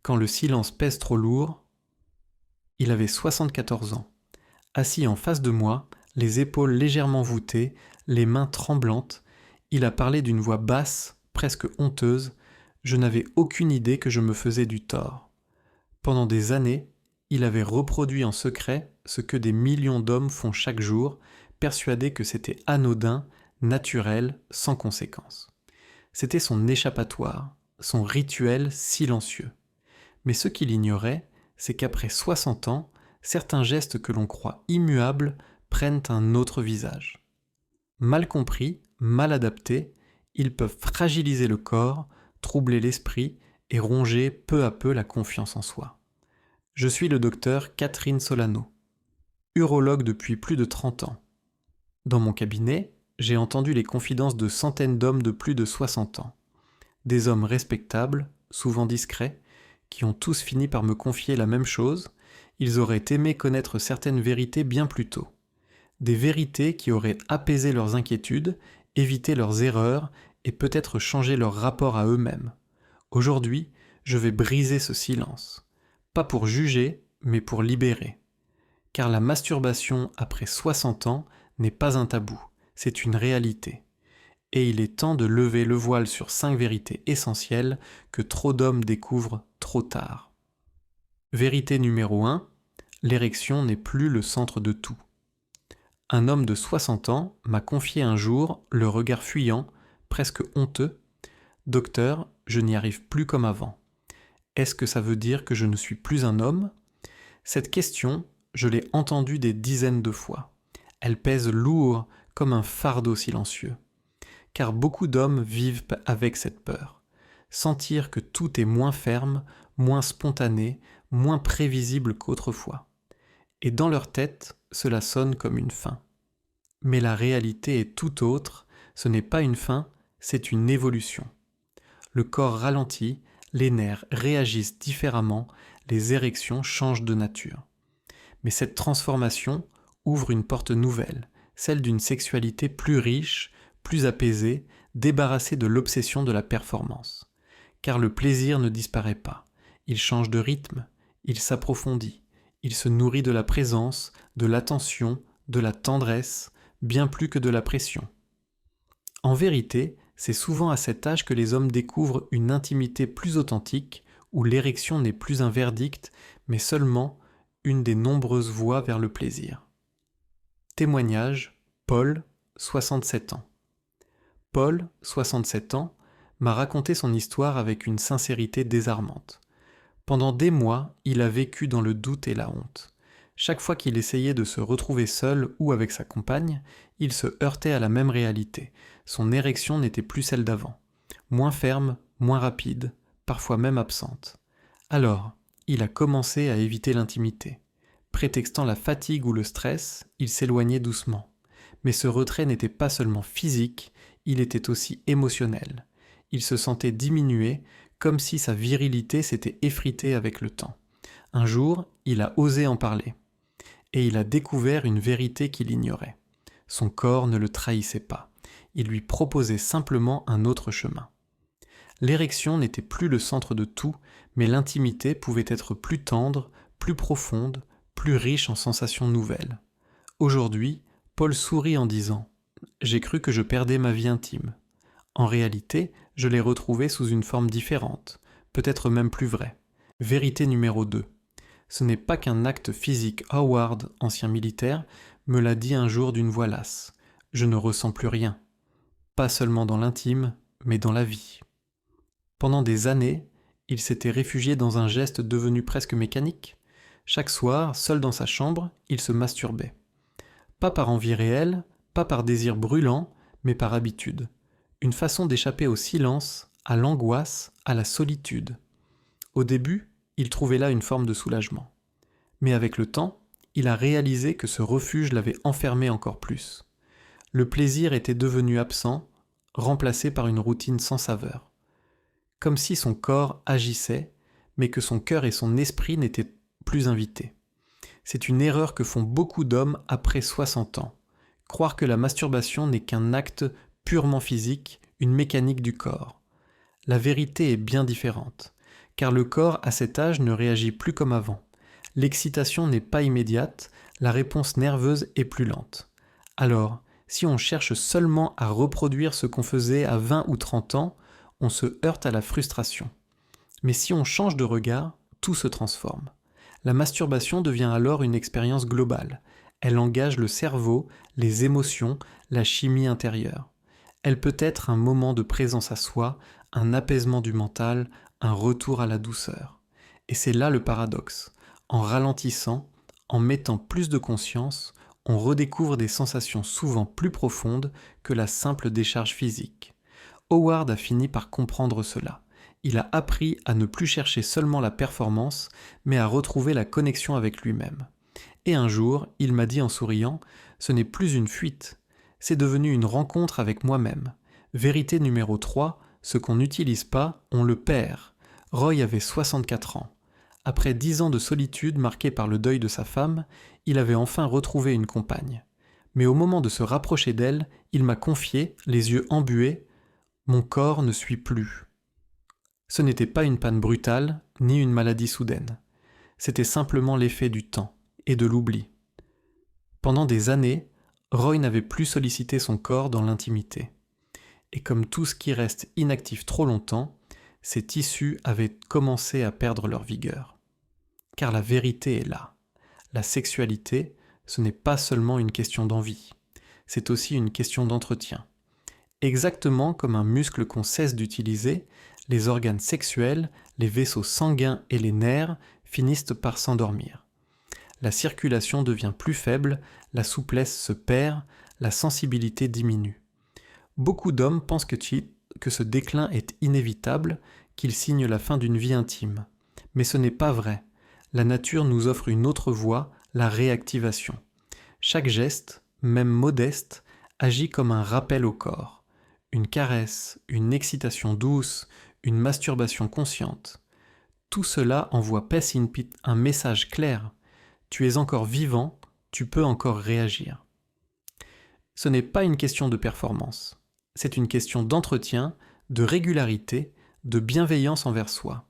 quand le silence pèse trop lourd. Il avait 74 ans. Assis en face de moi, les épaules légèrement voûtées, les mains tremblantes, il a parlé d'une voix basse, presque honteuse. Je n'avais aucune idée que je me faisais du tort. Pendant des années, il avait reproduit en secret ce que des millions d'hommes font chaque jour, persuadés que c'était anodin, naturel, sans conséquence. C'était son échappatoire, son rituel silencieux. Mais ce qu'il ignorait, c'est qu'après 60 ans, certains gestes que l'on croit immuables prennent un autre visage. Mal compris, mal adaptés, ils peuvent fragiliser le corps, troubler l'esprit et ronger peu à peu la confiance en soi. Je suis le docteur Catherine Solano, urologue depuis plus de 30 ans. Dans mon cabinet, j'ai entendu les confidences de centaines d'hommes de plus de 60 ans. Des hommes respectables, souvent discrets, qui ont tous fini par me confier la même chose. Ils auraient aimé connaître certaines vérités bien plus tôt. Des vérités qui auraient apaisé leurs inquiétudes, évité leurs erreurs et peut-être changé leur rapport à eux-mêmes. Aujourd'hui, je vais briser ce silence. Pas pour juger, mais pour libérer. Car la masturbation après 60 ans n'est pas un tabou, c'est une réalité. Et il est temps de lever le voile sur 5 vérités essentielles que trop d'hommes découvrent trop tard. Vérité numéro 1, l'érection n'est plus le centre de tout. Un homme de 60 ans m'a confié un jour, le regard fuyant, presque honteux, « Docteur, je n'y arrive plus comme avant. Est-ce que ça veut dire que je ne suis plus un homme ?» Cette question, je l'ai entendue des dizaines de fois. Elle pèse lourd comme un fardeau silencieux. Car beaucoup d'hommes vivent avec cette peur. Sentir que tout est moins ferme, moins spontané, moins prévisible qu'autrefois. Et dans leur tête, cela sonne comme une fin. Mais la réalité est tout autre, ce n'est pas une fin, c'est une évolution. Le corps ralentit, les nerfs réagissent différemment, les érections changent de nature. Mais cette transformation ouvre une porte nouvelle, celle d'une sexualité plus riche, plus apaisée, débarrassée de l'obsession de la performance. Car le plaisir ne disparaît pas, il change de rythme, il s'approfondit, il se nourrit de la présence, de l'attention, de la tendresse, bien plus que de la pression. En vérité, c'est souvent à cet âge que les hommes découvrent une intimité plus authentique, où l'érection n'est plus un verdict, mais seulement une des nombreuses voies vers le plaisir. Témoignage, Paul, 67 ans. Paul, 67 ans, m'a raconté son histoire avec une sincérité désarmante. Pendant des mois, il a vécu dans le doute et la honte. Chaque fois qu'il essayait de se retrouver seul ou avec sa compagne, il se heurtait à la même réalité. Son érection n'était plus celle d'avant. Moins ferme, moins rapide, parfois même absente. Alors, il a commencé à éviter l'intimité. Prétextant la fatigue ou le stress, il s'éloignait doucement. Mais ce retrait n'était pas seulement physique, il était aussi émotionnel. Il se sentait diminué, comme si sa virilité s'était effritée avec le temps. Un jour, il a osé en parler. Et il a découvert une vérité qu'il ignorait. Son corps ne le trahissait pas. Il lui proposait simplement un autre chemin. L'érection n'était plus le centre de tout, mais l'intimité pouvait être plus tendre, plus profonde, plus riche en sensations nouvelles. Aujourd'hui, Paul sourit en disant « J'ai cru que je perdais ma vie intime. En réalité, je l'ai retrouvée sous une forme différente, peut-être même plus vraie. Vérité numéro 2. Ce n'est pas qu'un acte physique. Howard, ancien militaire, me l'a dit un jour d'une voix lasse. Je ne ressens plus rien. Pas seulement dans l'intime, mais dans la vie. » Pendant des années, il s'était réfugié dans un geste devenu presque mécanique. Chaque soir, seul dans sa chambre, il se masturbait. Pas par envie réelle, pas par désir brûlant, mais par habitude. Une façon d'échapper au silence, à l'angoisse, à la solitude. Au début, il trouvait là une forme de soulagement. Mais avec le temps, il a réalisé que ce refuge l'avait enfermé encore plus. Le plaisir était devenu absent, remplacé par une routine sans saveur. Comme si son corps agissait, mais que son cœur et son esprit n'étaient plus invités. C'est une erreur que font beaucoup d'hommes après 60 ans. Croire que la masturbation n'est qu'un acte purement physique, une mécanique du corps. La vérité est bien différente, car le corps à cet âge ne réagit plus comme avant. L'excitation n'est pas immédiate, la réponse nerveuse est plus lente. Alors, si on cherche seulement à reproduire ce qu'on faisait à 20 ou 30 ans, on se heurte à la frustration. Mais si on change de regard, tout se transforme. La masturbation devient alors une expérience globale. Elle engage le cerveau, les émotions, la chimie intérieure. Elle peut être un moment de présence à soi, un apaisement du mental, un retour à la douceur. Et c'est là le paradoxe. En ralentissant, en mettant plus de conscience, on redécouvre des sensations souvent plus profondes que la simple décharge physique. Howard a fini par comprendre cela. Il a appris à ne plus chercher seulement la performance, mais à retrouver la connexion avec lui-même. Et un jour, il m'a dit en souriant, « Ce n'est plus une fuite, c'est devenu une rencontre avec moi-même. » Vérité numéro 3, ce qu'on n'utilise pas, on le perd. Roy avait 64 ans. Après 10 ans de solitude marquée par le deuil de sa femme, il avait enfin retrouvé une compagne. Mais au moment de se rapprocher d'elle, il m'a confié, les yeux embués, « Mon corps ne suit plus. » Ce n'était pas une panne brutale, ni une maladie soudaine. C'était simplement l'effet du temps et de l'oubli. Pendant des années, Roy n'avait plus sollicité son corps dans l'intimité. Et comme tout ce qui reste inactif trop longtemps, ses tissus avaient commencé à perdre leur vigueur. Car la vérité est là. La sexualité, ce n'est pas seulement une question d'envie, c'est aussi une question d'entretien. Exactement comme un muscle qu'on cesse d'utiliser, les organes sexuels, les vaisseaux sanguins et les nerfs finissent par s'endormir. La circulation devient plus faible, la souplesse se perd, la sensibilité diminue. Beaucoup d'hommes pensent que ce déclin est inévitable, qu'il signe la fin d'une vie intime. Mais ce n'est pas vrai. La nature nous offre une autre voie, la réactivation. Chaque geste, même modeste, agit comme un rappel au corps. Une caresse, une excitation douce, une masturbation consciente. Tout cela envoie Pes in Pit un message clair. Tu es encore vivant, tu peux encore réagir. Ce n'est pas une question de performance. C'est une question d'entretien, de régularité, de bienveillance envers soi.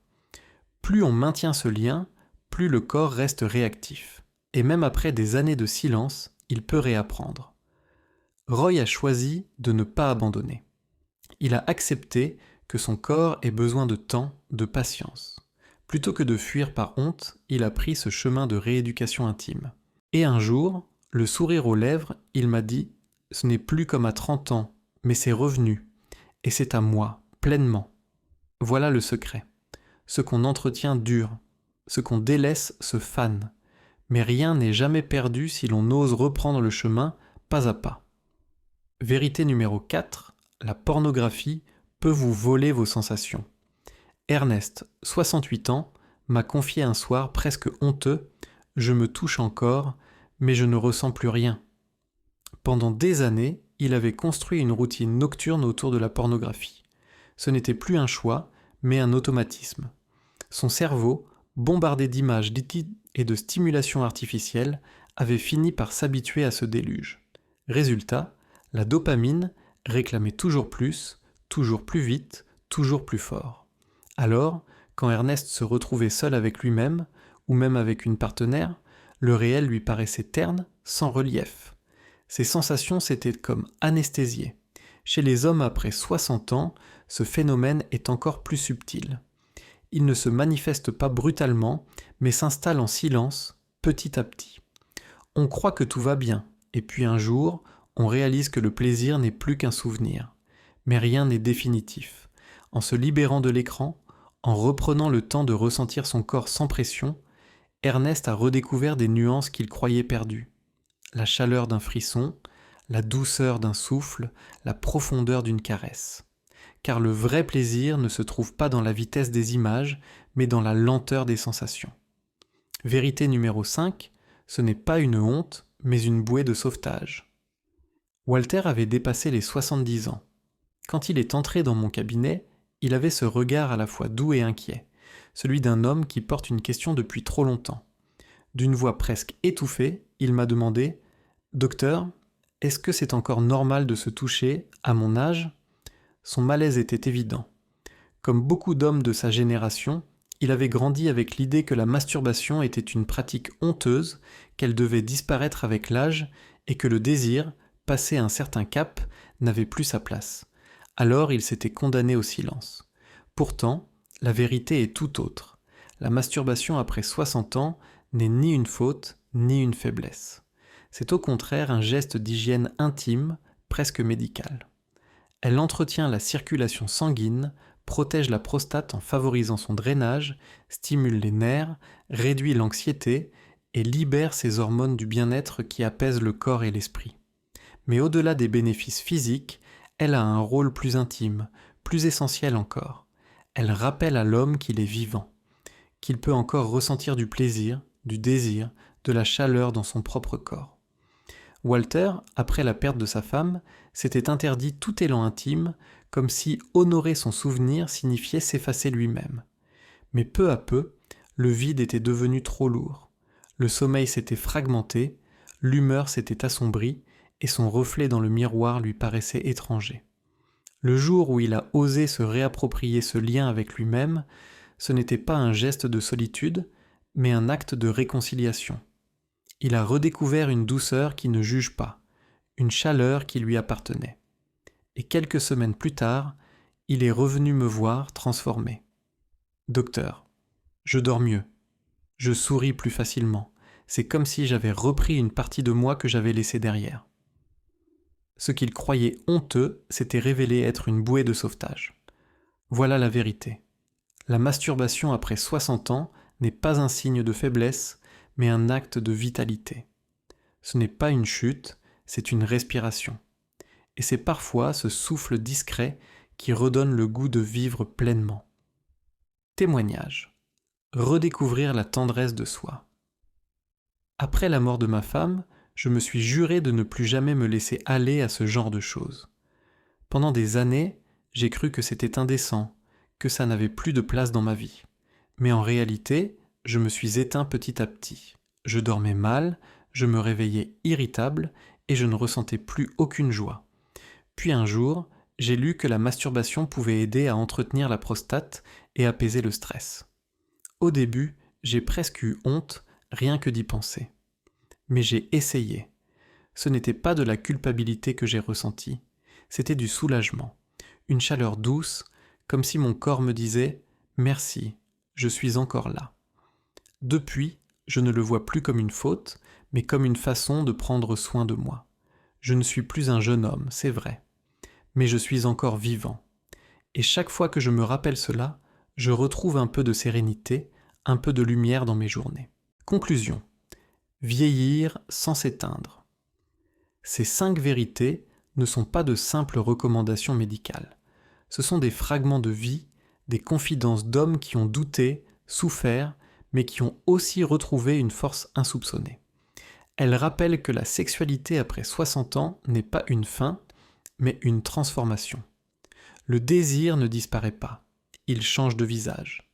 Plus on maintient ce lien, plus le corps reste réactif. Et même après des années de silence, il peut réapprendre. Roy a choisi de ne pas abandonner. Il a accepté que son corps ait besoin de temps, de patience. Plutôt que de fuir par honte, il a pris ce chemin de rééducation intime. Et un jour, le sourire aux lèvres, il m'a dit « Ce n'est plus comme à 30 ans, mais c'est revenu. Et c'est à moi, pleinement. » Voilà le secret. Ce qu'on entretient dure. Ce qu'on délaisse se fane. Mais rien n'est jamais perdu si l'on ose reprendre le chemin pas à pas. Vérité numéro 4. La pornographie peut vous voler vos sensations. Ernest, 68 ans, m'a confié un soir presque honteux « Je me touche encore, mais je ne ressens plus rien ». Pendant des années, il avait construit une routine nocturne autour de la pornographie. Ce n'était plus un choix, mais un automatisme. Son cerveau, bombardé d'images et de stimulations artificielles, avait fini par s'habituer à ce déluge. Résultat, la dopamine réclamait toujours plus vite, toujours plus fort. Alors, quand Ernest se retrouvait seul avec lui-même, ou même avec une partenaire, le réel lui paraissait terne, sans relief. Ses sensations s'étaient comme anesthésiées. Chez les hommes après 60 ans, ce phénomène est encore plus subtil. Il ne se manifeste pas brutalement, mais s'installe en silence, petit à petit. On croit que tout va bien, et puis un jour, on réalise que le plaisir n'est plus qu'un souvenir. Mais rien n'est définitif. En se libérant de l'écran, en reprenant le temps de ressentir son corps sans pression, Ernest a redécouvert des nuances qu'il croyait perdues. La chaleur d'un frisson, la douceur d'un souffle, la profondeur d'une caresse. Car le vrai plaisir ne se trouve pas dans la vitesse des images, mais dans la lenteur des sensations. Vérité numéro 5, ce n'est pas une honte, mais une bouée de sauvetage. Walter avait dépassé les 70 ans. Quand il est entré dans mon cabinet, il avait ce regard à la fois doux et inquiet, celui d'un homme qui porte une question depuis trop longtemps. D'une voix presque étouffée, il m'a demandé « Docteur, est-ce que c'est encore normal de se toucher à mon âge ?» Son malaise était évident. Comme beaucoup d'hommes de sa génération, Il avait grandi avec l'idée que la masturbation était une pratique honteuse, qu'elle devait disparaître avec l'âge et que le désir, passé un certain cap, n'avait plus sa place. Alors il s'était condamné au silence. Pourtant, la vérité est tout autre. La masturbation après 60 ans n'est ni une faute, ni une faiblesse. C'est au contraire un geste d'hygiène intime, presque médical. Elle entretient la circulation sanguine, protège la prostate en favorisant son drainage, stimule les nerfs, réduit l'anxiété et libère ces hormones du bien-être qui apaisent le corps et l'esprit. Mais au-delà des bénéfices physiques, elle a un rôle plus intime, plus essentiel encore. Elle rappelle à l'homme qu'il est vivant, qu'il peut encore ressentir du plaisir, du désir, de la chaleur dans son propre corps. Walter, après la perte de sa femme, s'était interdit tout élan intime, comme si honorer son souvenir signifiait s'effacer lui-même. Mais peu à peu, le vide était devenu trop lourd. Le sommeil s'était fragmenté, l'humeur s'était assombrie, et son reflet dans le miroir lui paraissait étranger. Le jour où il a osé se réapproprier ce lien avec lui-même, ce n'était pas un geste de solitude, mais un acte de réconciliation. Il a redécouvert une douceur qui ne juge pas, une chaleur qui lui appartenait. Et quelques semaines plus tard, il est revenu me voir transformé. Docteur, je dors mieux. Je souris plus facilement. C'est comme si j'avais repris une partie de moi que j'avais laissée derrière. Ce qu'il croyait honteux s'était révélé être une bouée de sauvetage. Voilà la vérité. La masturbation après 60 ans n'est pas un signe de faiblesse, mais un acte de vitalité. Ce n'est pas une chute, c'est une respiration. Et c'est parfois ce souffle discret qui redonne le goût de vivre pleinement. Témoignage. Redécouvrir la tendresse de soi. Après la mort de ma femme, je me suis juré de ne plus jamais me laisser aller à ce genre de choses. Pendant des années, j'ai cru que c'était indécent, que ça n'avait plus de place dans ma vie. Mais en réalité, je me suis éteint petit à petit. Je dormais mal, je me réveillais irritable et je ne ressentais plus aucune joie. Puis un jour, j'ai lu que la masturbation pouvait aider à entretenir la prostate et apaiser le stress. Au début, j'ai presque eu honte, rien que d'y penser. Mais j'ai essayé. Ce n'était pas de la culpabilité que j'ai ressentie, c'était du soulagement, une chaleur douce, comme si mon corps me disait « Merci, je suis encore là ». Depuis, je ne le vois plus comme une faute, mais comme une façon de prendre soin de moi. Je ne suis plus un jeune homme, c'est vrai, mais je suis encore vivant. Et chaque fois que je me rappelle cela, je retrouve un peu de sérénité, un peu de lumière dans mes journées. Conclusion. Vieillir sans s'éteindre. Ces 5 vérités ne sont pas de simples recommandations médicales. Ce sont des fragments de vie, des confidences d'hommes qui ont douté, souffert, mais qui ont aussi retrouvé une force insoupçonnée. Elles rappellent que la sexualité après 60 ans n'est pas une fin, mais une transformation. Le désir ne disparaît pas, il change de visage.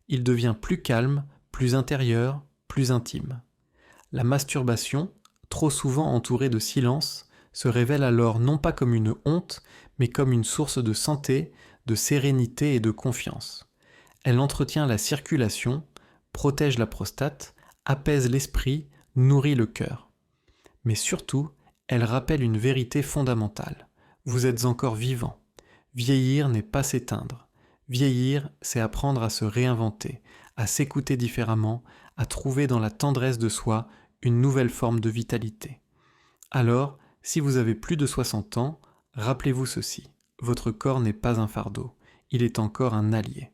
Il devient plus calme, plus intérieur, plus intime. La masturbation, trop souvent entourée de silence, se révèle alors non pas comme une honte, mais comme une source de santé, de sérénité et de confiance. Elle entretient la circulation, protège la prostate, apaise l'esprit, nourrit le cœur. Mais surtout, elle rappelle une vérité fondamentale. Vous êtes encore vivant. Vieillir n'est pas s'éteindre. Vieillir, c'est apprendre à se réinventer, à s'écouter différemment, à trouver dans la tendresse de soi une nouvelle forme de vitalité. Alors, si vous avez plus de 60 ans, rappelez-vous ceci, votre corps n'est pas un fardeau, il est encore un allié.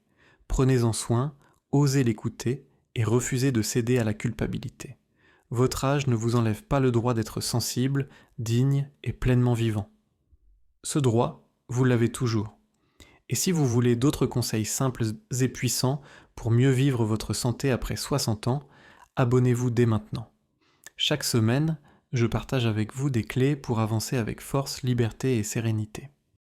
Prenez-en soin, osez l'écouter et refusez de céder à la culpabilité. Votre âge ne vous enlève pas le droit d'être sensible, digne et pleinement vivant. Ce droit, vous l'avez toujours. Et si vous voulez d'autres conseils simples et puissants pour mieux vivre votre santé après 60 ans, abonnez-vous dès maintenant. Chaque semaine, je partage avec vous des clés pour avancer avec force, liberté et sérénité.